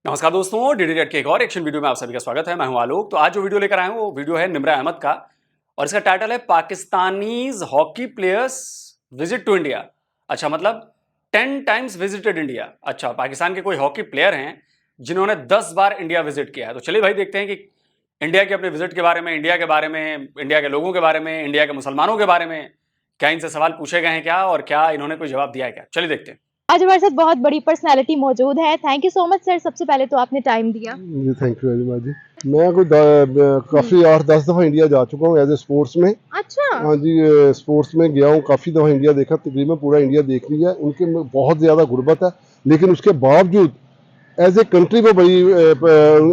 नमस्कार दोस्तों, DD red के एक और एक्शन वीडियो में आप सभी का स्वागत है। मैं हूं आलोक। तो आज जो वीडियो लेकर आए हूं वो वीडियो है निम्रा अहमद का और इसका टाइटल है Pakistanis hockey players visit to India. अच्छा, मतलब 10 टाइम्स विजिटेड इंडिया। अच्छा, पाकिस्तान के कोई हॉकी प्लेयर हैं जिन्होंने 10 बार इंडिया विजिट किया है। तो चलिए भाई देखते हैं कि इंडिया के अपने विजिट के बारे में, इंडिया के बारे में, इंडिया के लोगों के बारे में, इंडिया के मुसलमानों के बारे में क्या इनसे सवाल पूछे गए हैं क्या, और क्या इन्होंने कोई जवाब दिया है क्या। चलिए देखते हैं। आज हमारे साथ बहुत बड़ी पर्सनालिटी मौजूद है। Thank you so much sir, सबसे पहले तो आपने टाइम दिया जी। थैंक यू वेरी मच जी। मैं कोई काफ़ी 8-10 दफ़ा इंडिया जा चुका हूँ एज ए स्पोर्ट्स में। अच्छा। हाँ जी, स्पोर्ट्स में गया हूँ, काफ़ी दफ़ा इंडिया देखा, तकरीबन पूरा इंडिया देख लिया। उनके में बहुत ज़्यादा गुर्बत है, लेकिन उसके बावजूद एज ए कंट्री वो बड़ी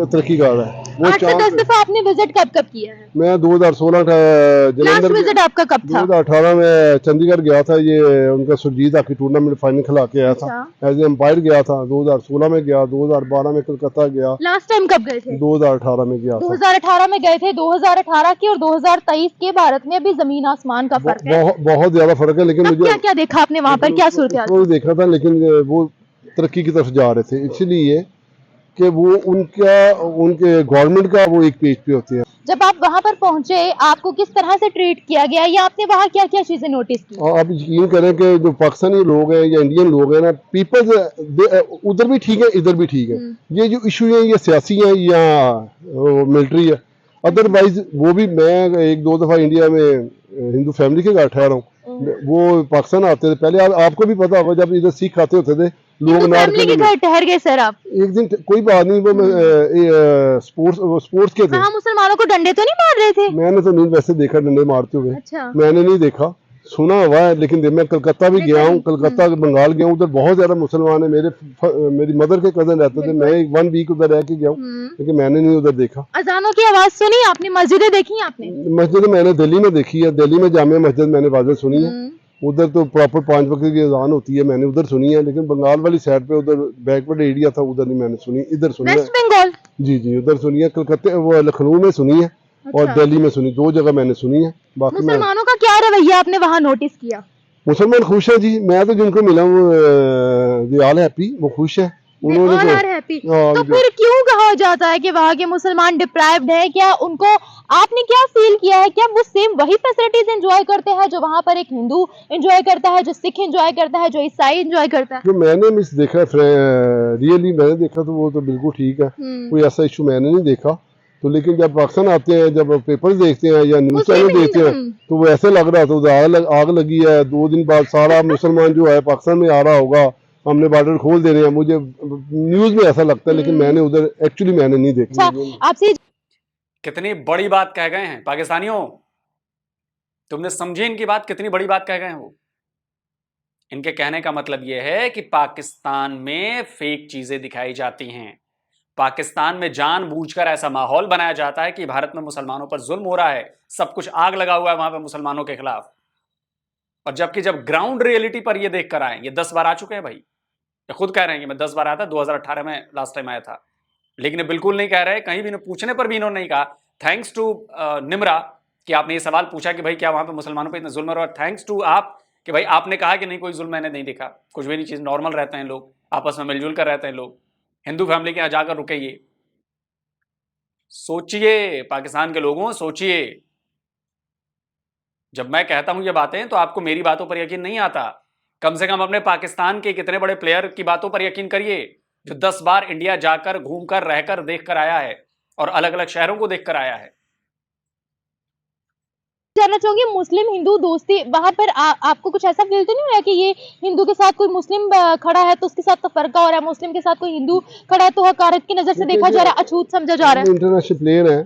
तरक्की कर रहा है। वो 8 से 10 दफा आपने विजिट कब कब किया है? मैं 2016 लास्ट विजिट आपका कब था? 2018 में चंडीगढ़ गया था, ये उनका सुरजीत हॉकी टूर्नामेंट फाइनल खिला के आया था। एज ए एम्पायर गया था। 2016 में गया, 2012 में कलकत्ता गया। लास्ट टाइम कब गए थे? 2018 में गया था। 2018 में गए थे। 2018 की और 2023 के भारत में अभी जमीन आसमान का फर्क है। बहुत ज्यादा फर्क है। लेकिन मुझे क्या क्या देखा आपने वहाँ पर, क्या सूरत हाल? देखा था, लेकिन वो तरक्की की तरफ जा रहे थे, इसलिए कि वो उनके गवर्नमेंट का वो एक पेज पे होते हैं। जब आप वहाँ पर पहुँचे, आपको किस तरह से ट्रीट किया गया या आपने वहाँ क्या क्या चीजें नोटिस की? आप यकीन करें कि जो पाकिस्तानी लोग हैं या इंडियन लोग हैं ना, पीपल्स उधर भी ठीक है, इधर भी ठीक है। ये जो इशू है ये सियासी है या मिलिट्री है। अदरवाइज वो भी, मैं 1-2 दफ़ा इंडिया में हिंदू फैमिली के घर ठहरा हूँ। वो पाकिस्तान आते थे पहले, आपको भी पता होगा, जब इधर सिख आते होते थे लोग फैमिली के घर ठहर गए सर आप? एक दिन कोई बात नहीं, वो स्पोर्ट्स के थे। हाँ, मुसलमानों को डंडे तो नहीं मार रहे थे? मैंने तो नहीं वैसे देखा डंडे मारते हुए। अच्छा। मैंने नहीं देखा, सुना हुआ है। लेकिन मैं कलकत्ता भी गया हूँ, कलकत्ता बंगाल गया हूँ, उधर बहुत ज्यादा मुसलमान है। मेरी मदर के कजन रहते थे। मैं 1 वीक उधर रह के गया हूँ, लेकिन मैंने नहीं उधर देखा। अजानों की आवाज सुनी आपने? मस्जिदें देखी आपने? मस्जिद मैंने दिल्ली में देखी है। दिल्ली में जामिया मस्जिद मैंने वाज़ह सुनी है। उधर तो प्रॉपर 5 वक्त की अजान होती है, मैंने उधर सुनी है। लेकिन बंगाल वाली साइड पे उधर बैकवर्ड एरिया था, उधर नहीं मैंने सुनी, इधर सुनी है। वेस्ट बंगाल? जी जी, उधर सुनी है। कलकत्ते वो लखनऊ में सुनी है। और दिल्ली में सुनी, 2 जगह मैंने सुनी है। बाकी मुसलमानों का क्या रवैया आपने वहाँ नोटिस किया? मुसलमान खुश है जी। मैं तो जिनको मिला हूँ दे आल हैप्पी, वो खुश है। उन्होंने तो फिर क्यों कहा जाता है कि वहाँ के मुसलमान डिप्राइव्ड है? क्या उनको, आपने क्या फील किया है? क्या वो सेम वही फैसिलिटीज एंजॉय करते हैं जो वहाँ पर एक हिंदू एंजॉय करता है, जो सिख एंजॉय करता है, जो ईसाई एंजॉय करता है? जो मैंने मिस देखा, रियली मैंने देखा, तो वो तो बिल्कुल ठीक है। कोई ऐसा इशू मैंने नहीं देखा। तो लेकिन जब पाकिस्तान आते हैं, जब पेपर देखते हैं या न्यूज चैनल देखते हैं, तो वो ऐसे लग रहा था आग लगी है। 2 दिन बाद सारा मुसलमान जो है पाकिस्तान में आ रहा होगा, हमने बॉर्डर खोल दे रहे हैं। मुझे न्यूज में ऐसा लगता है, लेकिन मैंने उधर एक्चुअली मैंने नहीं देखा। आपसे कितनी बड़ी बात कह गए हैं पाकिस्तानियों, तुमने समझे इनकी बात, कितनी बड़ी बात कह गए हैं वो। इनके कहने का मतलब यह है कि पाकिस्तान में फेक चीजें दिखाई जाती हैं। पाकिस्तान में जानबूझकर ऐसा माहौल बनाया जाता है कि भारत में मुसलमानों पर जुल्म हो रहा है, सब कुछ आग लगा हुआ है वहां पर मुसलमानों के खिलाफ। और जबकि जब ग्राउंड रियलिटी पर ये देख कर आए, ये 10 बार आ चुके हैं भाई, ये खुद कह रहे हैं कि मैं 10 बार आया था, 2018 में लास्ट टाइम आया था। लेकिन ये बिल्कुल नहीं कह रहे, कहीं भी पूछने पर भी इन्होंने नहीं कहा थैंक्स टू निम्रा कि आपने ये सवाल पूछा कि भाई क्या वहां पे मुसलमानों पे इतना जुल्म हो रहा है। थैंक्स टू आप कि भाई आपने कहा कि नहीं कोई जुल्म मैंने नहीं देखा, कुछ भी नहीं, चीज नॉर्मल रहते हैं लोग, आपस में मिलजुल कर रहते हैं लोग, हिंदू फैमिली के यहां जाकर रुके। ये सोचिए पाकिस्तान के लोगों, सोचिए। जब मैं कहता हूं ये बातें तो आपको मेरी बातों पर यकीन नहीं आता, कम से कम अपने पाकिस्तान के कितने बड़े प्लेयर की बातों पर यकीन करिए जो 10 बार इंडिया जाकर, घूमकर, रहकर, देखकर आया है और अलग अलग शहरों को देखकर आया है। जानना चाहूंगी, मुस्लिम हिंदू दोस्ती वहां पर आपको कुछ ऐसा फील तो नहीं हुआ कि ये हिंदू के साथ कोई मुस्लिम खड़ा है तो उसके साथ तफरका हो रहा है, मुस्लिम के साथ कोई हिंदू खड़ा है तो हकारत की नजर से देखा जा रहा है, अछूत समझा जा रहा है? इंटरनेशनल प्लेयर है।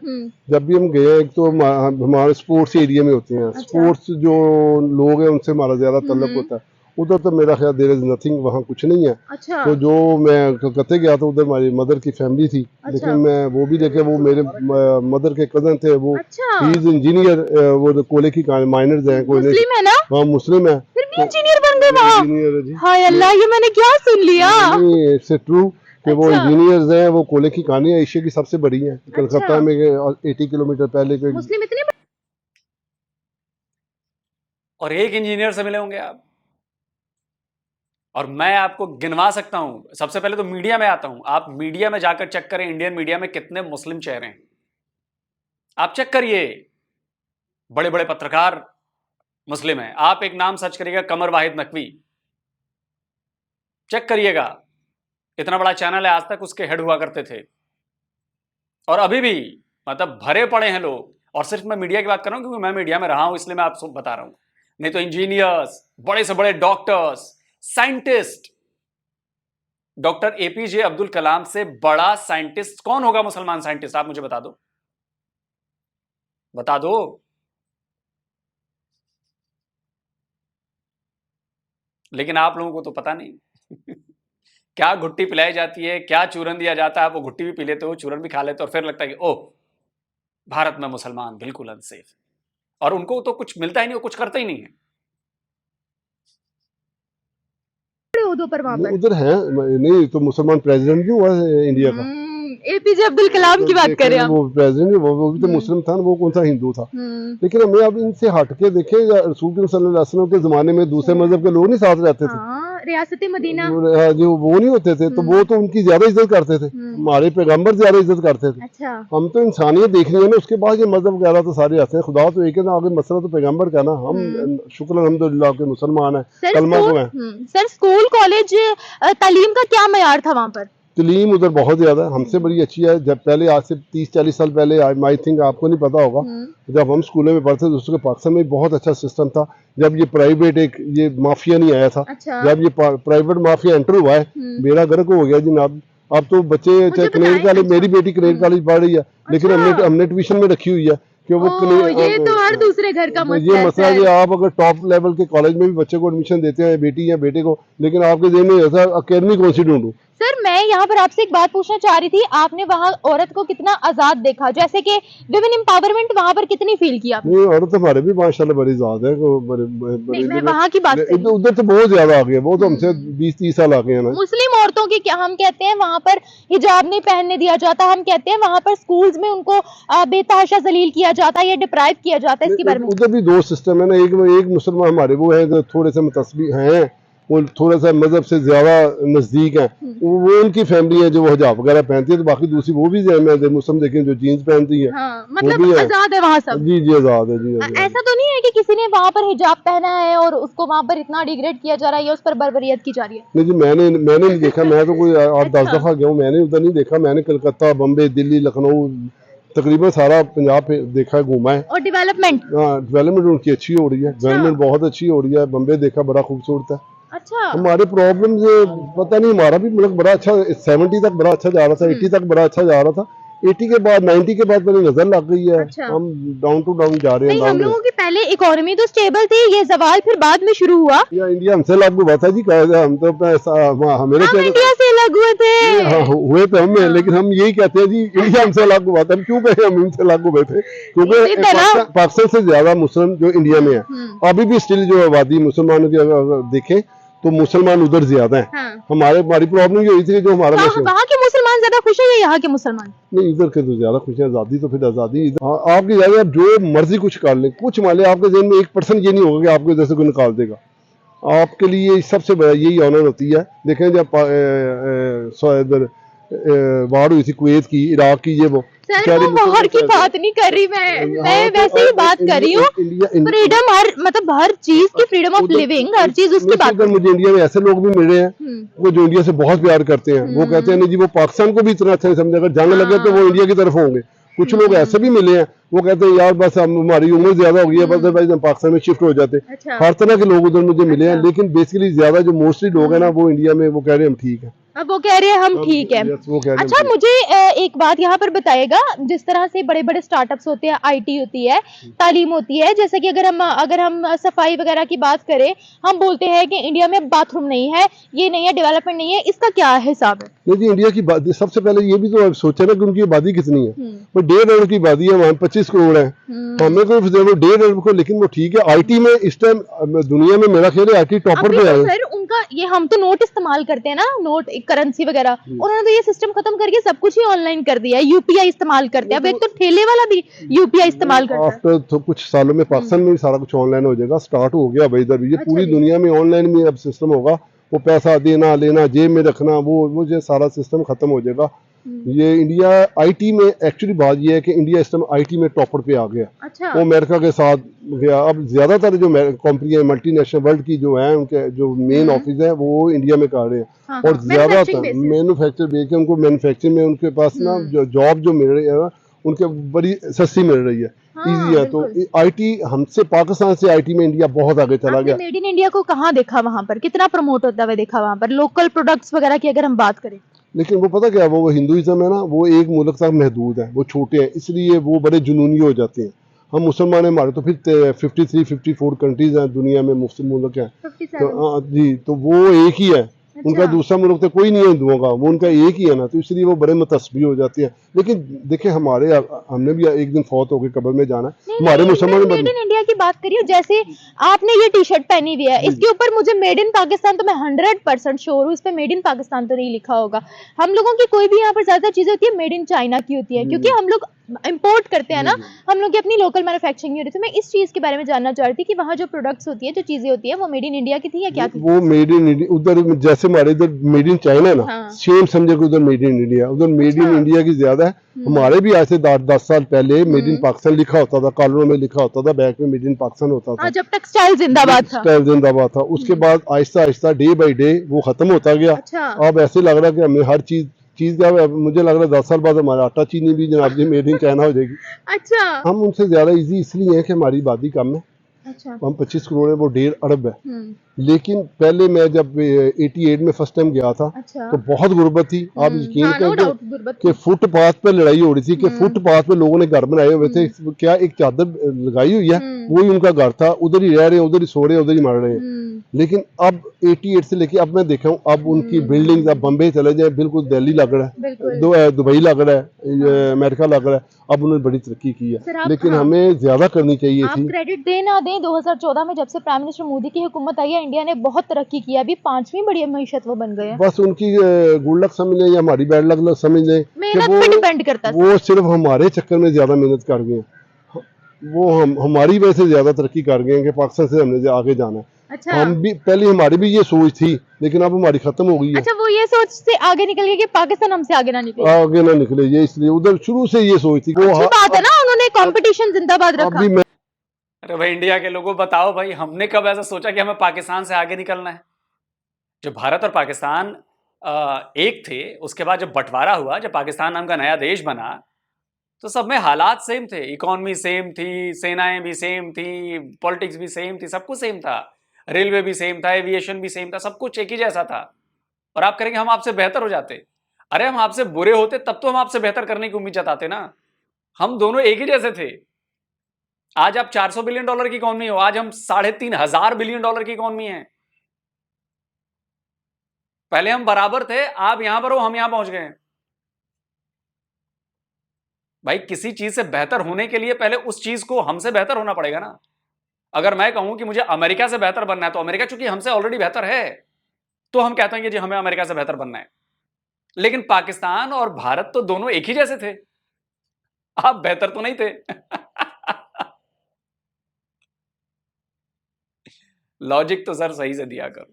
जब भी हम गए, एक तो हमारे स्पोर्ट्स एरिया में होते हैं। स्पोर्ट्स जो लोग हैं उनसे हमारा ज्यादा तल्लुक होता है। उधर तो मेरा ख्याल देयर इज नथिंग, वहाँ कुछ नहीं है। अच्छा। तो जो मैं कलकत्ते गया था, उधर हमारी मदर की फैमिली थी। लेकिन मैं वो भी देखे, वो मेरे मदर के कजन थे। वो ही इज इंजीनियर, वो जो कोयले की माइनर्स हैं, कोयले। मुस्लिम है ना? हाँ मुस्लिम है। फिर भी इंजीनियर बन गए वहाँ? इंजीनियर है जी। हाय अल्लाह, ये मैंने क्या सुन लिया। इट्स ट्रू कि वो इंजीनियर्स हैं। वो कोयले की कहानी एशिया की सबसे बड़ी है। कलकत्ता में 80 किलोमीटर पहले के मुस्लिम इतने और एक इंजीनियर से मिले होंगे आप। और मैं आपको गिनवा सकता हूं। सबसे पहले तो मीडिया में आता हूं। आप मीडिया में जाकर चेक करें, इंडियन मीडिया में कितने मुस्लिम चेहरे हैं। आप चेक करिए, बड़े बड़े पत्रकार मुस्लिम हैं। आप एक नाम सर्च करिएगा, कमर वाहिद नकवी, चेक करिएगा। इतना बड़ा चैनल है, आज तक उसके हेड हुआ करते थे और अभी भी मतलब भरे पड़े हैं लोग। और सिर्फ मैं मीडिया की बात कर रहा हूं क्योंकि मैं मीडिया में रहा हूं, इसलिए मैं आपको बता रहा हूं। नहीं तो इंजीनियर्स, बड़े से बड़े doctors, scientist, doctor APJ Abdul Kalam से बड़ा साइंटिस्ट कौन होगा मुसलमान साइंटिस्ट? आप मुझे बता दो, बता दो। लेकिन आप लोगों को तो पता नहीं क्या घुट्टी पिलाई जाती है, क्या चूरन दिया जाता है। वो घुट्टी भी पी लेते हो, चूरन भी खा लेते हो, और फिर लगता है कि ओह, भारत में मुसलमान बिल्कुल अनसेफ, और उनको तो कुछ मिलता ही नहीं, वो कुछ करते ही नहीं है। उधर है नहीं तो मुसलमान प्रेसिडेंट भी हुआ है इंडिया का। एपीजे अब्दुल कलाम की बात करें, वो प्रेसिडेंट वो भी तो मुस्लिम था, वो कौन सा हिंदू था। लेकिन हमें अब इनसे हट के देखें, रसूल सल्लल्लाहु अलैहि वसल्लम के जमाने में दूसरे मजहब के लोग नहीं साथ रहते थे, रियासत मदीना जो वो नहीं होते थे, तो वो तो उनकी ज्यादा इज्जत करते थे, हमारे पैगंबर ज्यादा इज्जत करते थे। अच्छा। हम तो इंसानियत देखनी है ना, उसके बाद ये मजहब वगैरह तो सारे आते हैं। खुदा तो एक है ना, आगे मसला तो पैगंबर का ना। हम शुक्र अल्हम्दुलिल्लाह के मुसलमान है, कलमा को है। सर स्कूल कॉलेज तालीम का क्या मयार था वहाँ पर? तलीम उधर बहुत ज्यादा हमसे बड़ी अच्छी है। जब पहले आज से 30-40 साल पहले, आई थिंक आपको नहीं पता होगा, जब हम स्कूलों में पढ़ते थे उसके पाकिस्तान में बहुत अच्छा सिस्टम था। जब ये प्राइवेट ये माफिया नहीं आया था, अच्छा। जब ये प्राइवेट माफिया एंटर हुआ है, बेड़ा गर्क हो गया जनाब। अब तो बच्चे चाहे कनेर कॉलेज, मेरी बेटी कनेर कॉलेज पढ़ रही है, लेकिन हमने ट्यूशन में रखी हुई है कि वो ये तो हर दूसरे घर का मसला ये मसला है। आप अगर टॉप लेवल के कॉलेज में भी बच्चे को एडमिशन देते हैं, बेटी या बेटे को, लेकिन आपके जेब में ऐसा अकेडमी कौन सी ढूंढूं। सर मैं यहाँ पर आपसे एक बात पूछना चाह रही थी, आपने वहाँ औरत को कितना आजाद देखा, जैसे कि विमेन एम्पावरमेंट वहाँ पर कितनी फील किया? नहीं, औरत हमारे भी माशाल्लाह बड़ी आजाद है। नहीं, मैं वहाँ की बात कर रही हूँ। उधर तो बहुत ज्यादा आ गए, वो तो हमसे 20-30 साल आ गए हैं ना। मुस्लिम औरतों की क्या, हम कहते हैं वहाँ पर हिजाब नहीं पहनने दिया जाता, हम कहते हैं वहाँ पर स्कूल्स में उनको बेतहाशा जलील किया जाता है या डिप्राइव किया जाता है, इसके बारे में? उधर भी दो सिस्टम है ना, एक मुसलमान हमारे वो है जो थोड़े से मुतस्बी हैं, वो थोड़ा सा मजहब से ज्यादा नजदीक है, वो उनकी फैमिली है जो वो हिजाब वगैरह पहनती है। तो बाकी दूसरी वो भी मुस्लिम देखें जो जीन्स पहनती है। हाँ, मतलब आजाद है वहाँ सब। जी जी आजाद है जी। ऐसा तो नहीं है कि किसी ने वहाँ पर हिजाब पहना है और उसको वहाँ पर इतना डिग्रेड किया जा रहा है या उस पर बर्बरियत की जा रही है? नहीं जी, मैंने नहीं देखा। मैं तो कोई 8-10 दफा गया हूँ, मैंने उधर नहीं देखा। मैंने कलकत्ता, बम्बे, दिल्ली, लखनऊ, तकरीबन सारा पंजाब देखा है, घूमा है। और डेवलपमेंट? हाँ, डेवलपमेंट उनकी अच्छी हो रही है, गवर्नमेंट बहुत अच्छी हो रही है। बम्बे देखा, बड़ा खूबसूरत है। अच्छा। हमारे प्रॉब्लम पता नहीं, हमारा भी मतलब बड़ा अच्छा 70 तक बड़ा अच्छा जा रहा था, 80 तक बड़ा अच्छा जा रहा था, 80 के बाद 90 के बाद मेरी नजर लग गई है। अच्छा। हम डाउन टू डाउन जा रहे हैं। हम लोगों की पहले इकोनॉमी तो स्टेबल थी, ये सवाल फिर बाद में शुरू हुआ। इंडिया हमसे लागू हुआ था जी, हम तो इंडिया से लागू हुए थे। हुए तो हम, लेकिन हम यही कहते हैं जी इंडिया हमसे लागू हुआ था। क्यों कहे हम इनसे लागू हुए थे? क्योंकि पाकिस्तान से ज्यादा मुस्लिम जो इंडिया में है, अभी भी स्टिल जो आबादी मुसलमानों की अगर देखें तो मुसलमान उधर ज्यादा है। हाँ। हमारी प्रॉब्लम ये हुई थी जो हमारा वहाँ के मुसलमान ज्यादा खुश है या यहाँ के मुसलमान? नहीं, इधर के तो ज्यादा खुश है। आजादी तो फिर आजादी, आपकी ज्यादा, आप जो मर्जी कुछ कर ले, कुछ मान ले, आपके जहन में 1% ये नहीं होगा कि आपको इधर से कोई निकाल देगा। आपके लिए सबसे बड़ा यही ऑनर होती है। देखें जब इधर वार हुई थी कुवैत की, इराक की, ये वो वॉर की बात नहीं कर रही मैं वैसे ही बात कर रही हूँ। फ्रीडम, हर मतलब हर चीज की फ्रीडम ऑफ लिविंग, हर चीज उसकी बात। मुझे इंडिया में ऐसे लोग भी मिले हैं वो जो इंडिया से बहुत प्यार करते हैं। वो कहते हैं नहीं जी, वो पाकिस्तान को भी इतना अच्छा नहीं समझे, अगर जंग लगे तो वो इंडिया की तरफ होंगे। कुछ लोग ऐसे भी मिले हैं, वो कहते हैं यार बस हमारी उम्र ज्यादा हो गई है, बस भाई हम पाकिस्तान में शिफ्ट हो जाते। हर तरह के लोग उधर मुझे मिले हैं, लेकिन बेसिकली ज्यादा जो मोस्टली लोग हैं ना, वो इंडिया में वो कह रहे हैं हम ठीक है। अब वो कह रहे हैं हम ठीक है। अच्छा, मुझे एक बात यहाँ पर बताएगा, जिस तरह से बड़े बड़े स्टार्टअप्स होते हैं, आईटी होती है, तालीम होती है, जैसे कि अगर हम सफाई वगैरह की बात करें, हम बोलते हैं कि इंडिया में बाथरूम नहीं है, ये नहीं है, डेवलपमेंट नहीं है, इसका क्या हिसाब है? नहीं जी, इंडिया की बात सबसे पहले ये भी तो सोचे ना कि उनकी आबादी कितनी है। 1.5 अरब की आबादी है, वहाँ 25 करोड़ है। हमें को 1.5 अरब को, लेकिन वो ठीक है। आईटी में इस टाइम दुनिया में मेरा ख्याल है आईटी टॉपर पे है। उनका ये, हम तो नोट इस्तेमाल करते हैं ना, नोट करेंसी वगैरह, उन्होंने तो ये सिस्टम खत्म करके सब कुछ ही ऑनलाइन कर दिया है। यूपीआई इस्तेमाल करते हैं। अब एक तो ठेले वाला भी यूपीआई इस्तेमाल करता है। आफ्टर तो कुछ सालों में पाकिस्तान में भी सारा कुछ ऑनलाइन हो जाएगा, स्टार्ट हो गया भाई। इधर ये पूरी दुनिया में ऑनलाइन में अब सिस्टम होगा। वो पैसा देना लेना जेब में रखना, वो जो सारा सिस्टम खत्म हो जाएगा। ये इंडिया आईटी में, एक्चुअली बात ये है कि इंडिया इस टाइम आईटी में टॉपर पे आ गया। अच्छा। वो अमेरिका के साथ गया। अब ज्यादातर जो कंपनी है मल्टीनेशनल वर्ल्ड की जो है, उनके जो मेन ऑफिस है वो इंडिया में कर रहे हैं। हाँ, और ज्यादातर मैन्युफैक्चर बेच के उनको मैन्युफैक्चरिंग में उनके पास ना जो जॉब जो मिल रही है उनके बड़ी सस्ती मिल रही है, इजी है। तो आईटी हमसे, पाकिस्तान से आईटी में इंडिया बहुत आगे चला गया। मेड इन इंडिया को कहाँ देखा, वहाँ पर कितना प्रमोट होता हुआ देखा, वहाँ पर लोकल प्रोडक्ट्स वगैरह की अगर हम बात करें? लेकिन वो पता क्या है, वो हिंदुइज्म है ना, वो एक मुल्क तक महदूद है, वो छोटे हैं, इसलिए वो बड़े जुनूनी हो जाते हैं। हम मुसलमान हैं, हमारे तो फिर 53-54 कंट्रीज हैं दुनिया में, मुस्लिम मुल्क हैं। तो जी, तो वो एक ही है। अच्छा। उनका दूसरा मुल्क तो कोई नहीं है हिंदुओं का, वो उनका एक ही है ना, तो इसलिए वो बड़े मुतस्बी हो जाते हैं। लेकिन देखें हमने भी एक दिन फौत होकर कब्र में जाना है। हमारे मुसलमान मेड इन इंडिया की बात करिए, जैसे आपने ये टी शर्ट पहनी हुई है, इसके ऊपर मुझे मेड इन पाकिस्तान तो मैं 100% श्योर हूँ, इस पे मेड इन पाकिस्तान तो नहीं लिखा होगा। हम लोगों की कोई भी यहाँ पर ज्यादा चीजें होती है मेड इन चाइना की होती है, क्योंकि हम लोग इंपोर्ट करते हैं ना, हम लोग की अपनी लोकल मैन्युफैक्चरिंग नहीं होती। तो मैं इस चीज के बारे में जानना चाह रही थी कि वहाँ जो प्रोडक्ट्स होती है, जो चीजें होती है, वो मेड इन इंडिया की थी या क्या थी? वो मेड इन इंडिया, उधर जैसे हमारे इधर मेड इन चाइना है ना, हाँ। सेम समझे कि उधर मेड इन इंडिया, उधर मेड इन इंडिया की ज्यादा है। हमारे भी आज से 10 साल पहले मेड इन पाकिस्तान लिखा होता था, कॉलरों में लिखा होता था, बैक में मेड इन पाकिस्तान होता था, जब टेक्सटाइल जिंदाबाद था। टेक्सटाइल जिंदाबाद था। उसके बाद Aahista Aahista day by day वो खत्म होता गया। अच्छा। अब ऐसे लग रहा है कि हमें हर चीज का, मुझे लग रहा है 10 साल बाद हमारा आटा चीनी भी जनाब जी मेड इन चाइना हो जाएगी। अच्छा। हम उनसे ज्यादा इजी इसलिए है कि हमारी आबादी कम है। अच्छा। हम 25 करोड़ है, वो 1.5 अरब है। लेकिन पहले मैं जब 88 में फर्स्ट टाइम गया था, अच्छा। तो बहुत गुर्बत थी। आप यकीन करें कि फुटपाथ पे लड़ाई हो रही थी, कि फुटपाथ पे लोगों ने घर बनाए हुए थे, क्या एक चादर लगाई हुई है, वही उनका घर था, उधर ही रह रहे हैं, उधर ही सो रहे हैं, उधर ही मर रहे हैं। लेकिन अब 88 से लेके अब मैं देखा हूँ, अब उनकी बिल्डिंग, अब बम्बे चले जाए बिल्कुल दिल्ली लग रहा है, दुबई लग रहा है, अमेरिका लग रहा है। अब उन्होंने बड़ी तरक्की की है, लेकिन हमें ज्यादा करनी चाहिए थी। क्रेडिट दे ना दें, 2014 में जब से प्राइम मिनिस्टर मोदी की हुकूमत आई है, इंडिया ने बहुत तरक्की की है, अभी 5वीं बड़ी मईशत वो बन गए हैं। बस उनकी गुड लक समझ लें या हमारी बैड लक समझ लें, मेहनत पे डिपेंड करता है। वो सिर्फ हमारे चक्कर में ज्यादा मेहनत कर गए, वो हमारी वजह से ज्यादा तरक्की कर गए कि पाकिस्तान से हमने आगे जाना है। अच्छा। हम भी पहले हमारी भी ये सोच थी, लेकिन अब हमारी खत्म हो गई है। अच्छा, वो ये सोच से आगे निकल गए कि पाकिस्तान हमसे आगे ना निकले, ये इसलिए उधर शुरू से ये सोच थी। अच्छी बात है ना, उन्होंने कंपटीशन जिंदाबाद रखा। अरे भाई इंडिया के लोगों बताओ भाई, हमने कब ऐसा सोचा कि हमें पाकिस्तान से आगे निकलना है? जब भारत और पाकिस्तान एक थे, उसके बाद जब बंटवारा हुआ, जब पाकिस्तान नाम का नया देश बना, तो सब में हालात सेम थे, इकोनॉमी सेम थी, सेनाएं भी सेम थी, पॉलिटिक्स भी सेम थी, सब कुछ सेम था, रेलवे भी सेम था, एविएशन भी सेम था, सब कुछ एक ही जैसा था। और आप करेंगे हम आपसे बेहतर हो जाते? अरे हम आपसे बुरे होते तब तो हम आपसे बेहतर करने की उम्मीद जताते ना। हम दोनों एक ही जैसे थे। आज आप 400 बिलियन डॉलर की इकोनॉमी हो, आज हम 3,500 बिलियन डॉलर की इकोनॉमी है। पहले हम बराबर थे, आप यहां पर हो, हम यहां पहुंच गए। भाई किसी चीज से बेहतर होने के लिए पहले उस चीज को हमसे बेहतर होना पड़ेगा ना। अगर मैं कहूं कि मुझे अमेरिका से बेहतर बनना है, तो अमेरिका चूंकि हमसे ऑलरेडी बेहतर है, तो हम कहते हैं कि जी हमें अमेरिका से बेहतर बनना है। लेकिन पाकिस्तान और भारत तो दोनों एक ही जैसे थे, आप बेहतर तो नहीं थे। लॉजिक तो सर सही से दिया करो,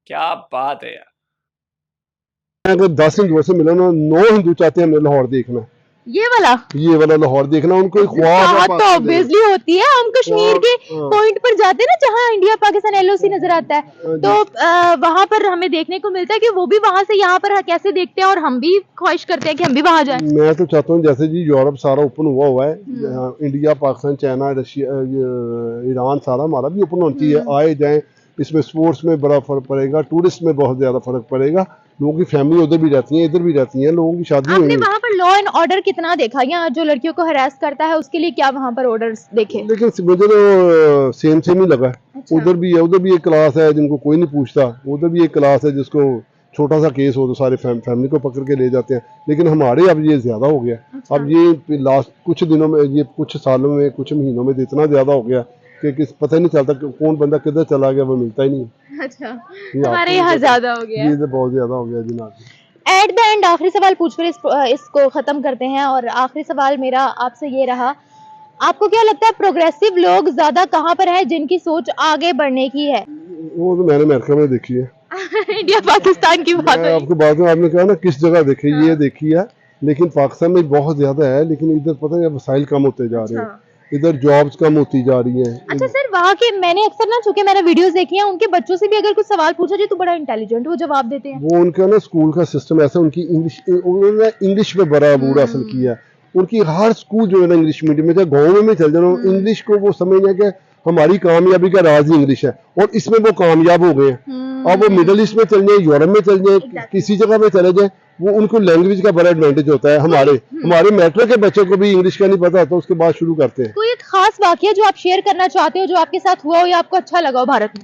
क्या बात है यार। अगर 10 हिंदुओं से मिला ना, 9 हिंदू चाहते हैं हमें लाहौर देखना, ये वाला लाहौर देखना। उनको एक ख्वाब है, तो ऑब्वियसली होती है। हम कश्मीर के पॉइंट पर जाते हैं ना, जहाँ इंडिया पाकिस्तान एलओसी नजर आता है, तो वहां पर हमें देखने को मिलता है कि वो भी वहां से यहाँ पर कैसे देखते हैं, और हम भी ख्वाहिश करते हैं कि हम भी वहां जाएं। मैं तो चाहता हूँ जैसे जी यूरोप सारा ओपन हुआ है, India, Pakistan, China, Russia, Iran, सारा हमारा भी ओपन होना चाहिए, आए जाए। इसमें स्पोर्ट्स में बड़ा फर्क पड़ेगा, टूरिस्ट में बहुत ज्यादा फर्क पड़ेगा। लोगों की फैमिली उधर भी रहती है, इधर भी रहती है, लोगों की शादी आपने वहाँ पर लॉ एंड ऑर्डर कितना देखा? यहाँ जो लड़कियों को हरास करता है उसके लिए क्या वहाँ पर ऑर्डर्स देखे? लेकिन मुझे तो सेम ही लगा। अच्छा। उधर भी एक क्लास है जिनको कोई नहीं पूछता, उधर भी एक क्लास है जिसको छोटा सा केस हो तो सारे फैमिली को पकड़ के ले जाते हैं। लेकिन हमारे अब ये ज्यादा हो गया। अच्छा। अब ये लास्ट कुछ दिनों में, ये कुछ सालों में, कुछ महीनों में इतना ज्यादा हो गया कि पता नहीं चलता कौन बंदा किधर चला गया, वो मिलता ही नहीं। अच्छा, हमारे यहाँ ज्यादा हो गया, ये तो बहुत ज्यादा हो गया जनाब। एट द एंड आखिरी सवाल पूछकर इसको खत्म करते हैं। और आखिरी सवाल मेरा आपसे ये रहा, आपको क्या लगता है प्रोग्रेसिव लोग ज्यादा कहाँ पर है जिनकी सोच आगे बढ़ने की है? वो तो मैंने अमेरिका में देखी है। इंडिया पाकिस्तान की बात मैं हुई। आपको बात में आपने कहा ना किस जगह देखे, ये देखी है, लेकिन पाकिस्तान में बहुत ज्यादा है, लेकिन इधर पता है वसाइल कम होते जा रहे हैं, इधर जॉब्स कम होती जा रही हैं। अच्छा सर, वहाँ के मैंने अक्सर ना, चूंकि मैंने वीडियोस देखी हैं, उनके बच्चों से भी अगर कुछ सवाल पूछा जाए तो बड़ा इंटेलिजेंट वो जवाब देते हैं। वो उनका ना स्कूल का सिस्टम ऐसा, उनकी इंग्लिश, उन्होंने इंग्लिश पे बड़ा अबूर हासिल किया है। उनकी हर स्कूल जो है ना इंग्लिश मीडियम में, चाहे गाँव में चल जाओ, इंग्लिश को वो समझना कि हमारी कामयाबी का राज ही इंग्लिश है, और इसमें वो कामयाब हो गए हैं। अब वो मिडल ईस्ट में चल जाए, यूरोप में चल जाए, किसी जगह में चले जाए, वो उनको लैंग्वेज का बड़ा एडवांटेज होता है। हमारे मेट्रो के बच्चों को भी इंग्लिश का नहीं पता, तो उसके बाद शुरू करते हैं। कोई एक खास वाकया जो आप शेयर करना चाहते हो, जो आपके साथ हुआ हो या आपको अच्छा लगा हो भारत में?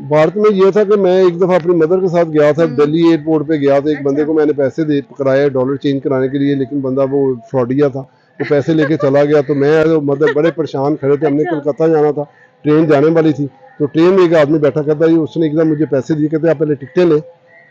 भारत में ये था कि मैं एक दफा अपनी मदर के साथ गया था, दिल्ली एयरपोर्ट पे गया था, एक बंदे को मैंने पैसे दे पकड़ाया डॉलर चेंज कराने के लिए, लेकिन बंदा वो फ्रॉडिया था, वो पैसे लेके चला गया। तो मैं और मदर बड़े परेशान खड़े थे, हमने कलकत्ता जाना था, ट्रेन जाने वाली थी, तो ट्रेन में एक आदमी बैठा कहता है, उसने एकदम मुझे पैसे दिए, कहते आप पहले टिकटें लें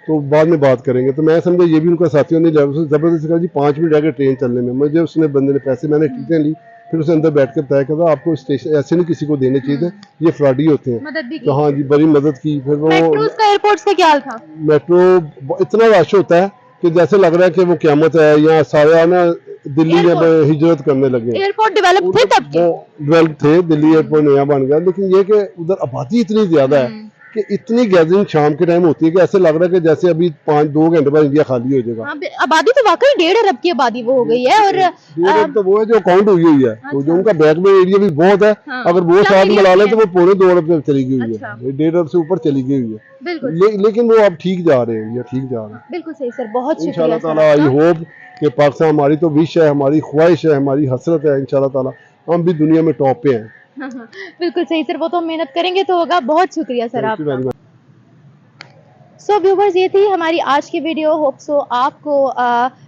तो बाद में बात करेंगे। तो मैं समझा ये भी उनका साथियों ने जबरदस्ती कहा जी 5 मिनट आगे ट्रेन चलने में। मुझे उसने बंदे ने पैसे, मैंने टिकटें ली, फिर उसे अंदर बैठ कर बताया, कहता आपको स्टेशन ऐसे नहीं किसी को देने चाहिए थे, ये फ्रॉडी होते हैं। मदद भी की। तो हाँ जी, बड़ी मदद की। फिर वो मेट्रोस का, एयरपोर्ट्स का क्या हाल था? मेट्रो इतना रश होता है कि जैसे लग रहा है कि वो क़यामत है, या सारे ना दिल्ली अब हिजरत करने लगे। एयरपोर्ट डेवलप थे तब के? वो डेवलप थे, दिल्ली एयरपोर्ट नया बन गया, लेकिन ये कि उधर आबादी इतनी ज्यादा है कि इतनी गैदरिंग शाम के टाइम होती है कि ऐसे लग रहा है कि जैसे अभी 2 घंटे बाद इंडिया खाली हो जाएगा। हाँ, आबादी तो वाकई 1.5 अरब की आबादी वो हो गई है। और 1.5 अरब तो वो है जो काउंट हुई है, तो जो उनका बैकबेन एरिया भी बहुत है। हाँ, अगर वो क्या साथ एरिया मिला ले है? तो वो पौने 2 अरब तक चली गई हुई अच्छा। है, 1.5 अरब से ऊपर चली गई हुई है। बिल्कुल लेकिन वो अब ठीक जा रहे हैं, ये ठीक जा रहे हैं बिल्कुल सही सर, बहुत शुक्रिया इंशाल्लाह सर ताला। आई आपका। होप कि पाकिस्तान, हमारी तो विश है, हमारी ख्वाहिश है, हमारी हसरत है, इंशाल्लाह ताला हम भी दुनिया में टॉप पे हैं। बिल्कुल सही सर, वो तो हम मेहनत करेंगे तो होगा। बहुत शुक्रिया सर थैंक यू वेरी आपका। मच। सो व्यूवर्स, ये थी हमारी आज की वीडियो। होप सो आपको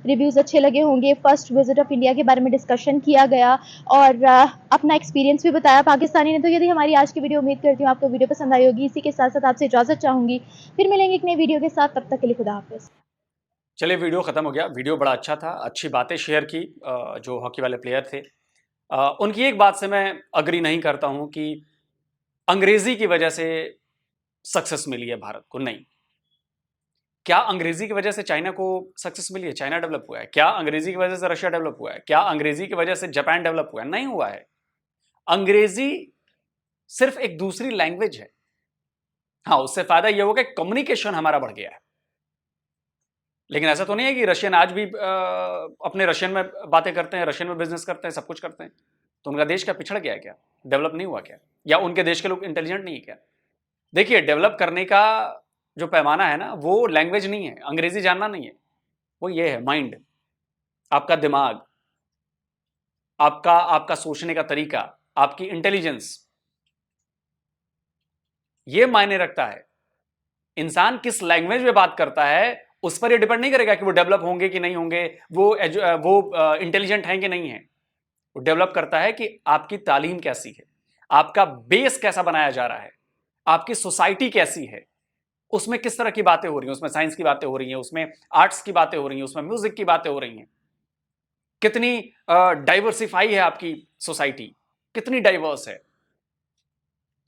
रिव्यूज़ अच्छे लगे होंगे। फर्स्ट विजिट ऑफ इंडिया के बारे में डिस्कशन किया गया और अपना एक्सपीरियंस भी बताया पाकिस्तानी ने। तो ये थी हमारी आज की वीडियो। उम्मीद करती हूँ आपको वीडियो पसंद आई होगी। इसी के साथ साथ आपसे इजाज़त चाहूँगी, फिर मिलेंगे एक नई वीडियो के साथ। तब तक के लिए खुदा हाफिज़। चलिए, वीडियो ख़त्म हो गया। वीडियो बड़ा अच्छा था, अच्छी बातें शेयर की। जो हॉकी वाले प्लेयर थे, उनकी एक बात से मैं अग्री नहीं करता हूं कि अंग्रेजी की वजह से सक्सेस मिली है भारत को। नहीं, क्या अंग्रेजी की वजह से चाइना को सक्सेस मिली है? चाइना डेवलप हुआ है। क्या अंग्रेजी की वजह से रशिया डेवलप हुआ है? क्या अंग्रेजी की वजह से जापान डेवलप हुआ है? नहीं हुआ है। अंग्रेजी सिर्फ एक दूसरी लैंग्वेज है। हाँ, उससे फायदा यह होगा कि कम्युनिकेशन हमारा बढ़ गया है। लेकिन ऐसा तो नहीं है कि रशियन आज भी अपने रशियन में बातें करते हैं, रशियन में बिजनेस करते हैं, सब कुछ करते हैं। तो उनका देश क्या पिछड़ गया है क्या? डेवलप नहीं हुआ क्या? या उनके देश के लोग इंटेलिजेंट नहीं है क्या? देखिए, डेवलप करने का जो पैमाना है ना, वो लैंग्वेज नहीं है, अंग्रेजी जानना नहीं है। वो ये है माइंड, आपका दिमाग, आपका सोचने का तरीका, आपकी इंटेलिजेंस, ये मायने रखता है। इंसान किस लैंग्वेज में बात करता है उस पर ये डिपेंड नहीं करेगा कि वो डेवलप होंगे कि नहीं होंगे, वो इंटेलिजेंट हैं कि नहीं है। वो डेवलप करता है कि आपकी तालीम कैसी है, आपका बेस कैसा बनाया जा रहा है, आपकी सोसाइटी कैसी है, उसमें किस तरह की बातें हो रही हैं, उसमें साइंस की बातें हो रही हैं, उसमें आर्ट्स की बातें हो रही हैं, उसमें म्यूजिक की बातें हो रही हैं, कितनी डाइवर्सिफाई है आपकी सोसाइटी, कितनी डाइवर्स है,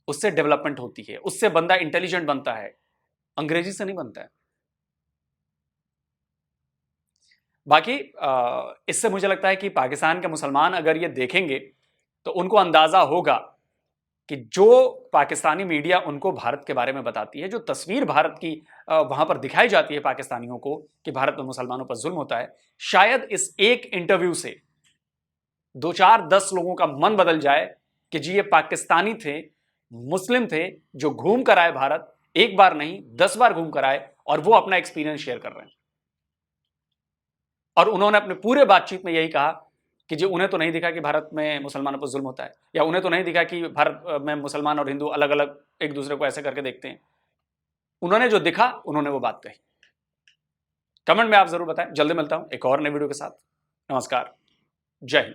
उससे डेवलपमेंट होती है, उससे बंदा इंटेलिजेंट बनता है, अंग्रेजी से नहीं बनता है। बाकी इससे मुझे लगता है कि पाकिस्तान के मुसलमान अगर ये देखेंगे तो उनको अंदाजा होगा कि जो पाकिस्तानी मीडिया उनको भारत के बारे में बताती है, जो तस्वीर भारत की वहां पर दिखाई जाती है पाकिस्तानियों को कि भारत में मुसलमानों पर जुल्म होता है, शायद इस एक इंटरव्यू से 2, 4, 10 लोगों का मन बदल जाए कि जी ये पाकिस्तानी थे, मुस्लिम थे, जो घूम कर आए भारत, एक बार नहीं 10 बार घूम कर आए और वो अपना एक्सपीरियंस शेयर कर रहे हैं। और उन्होंने अपने पूरे बातचीत में यही कहा कि जी उन्हें तो नहीं दिखा कि भारत में मुसलमानों पर जुल्म होता है, या उन्हें तो नहीं दिखा कि भारत में मुसलमान और हिंदू अलग अलग एक दूसरे को ऐसे करके देखते हैं। उन्होंने जो दिखा, उन्होंने वो बात कही। कमेंट में आप जरूर बताएं। जल्दी मिलता हूं एक और नई वीडियो के साथ। नमस्कार, जय हिंद।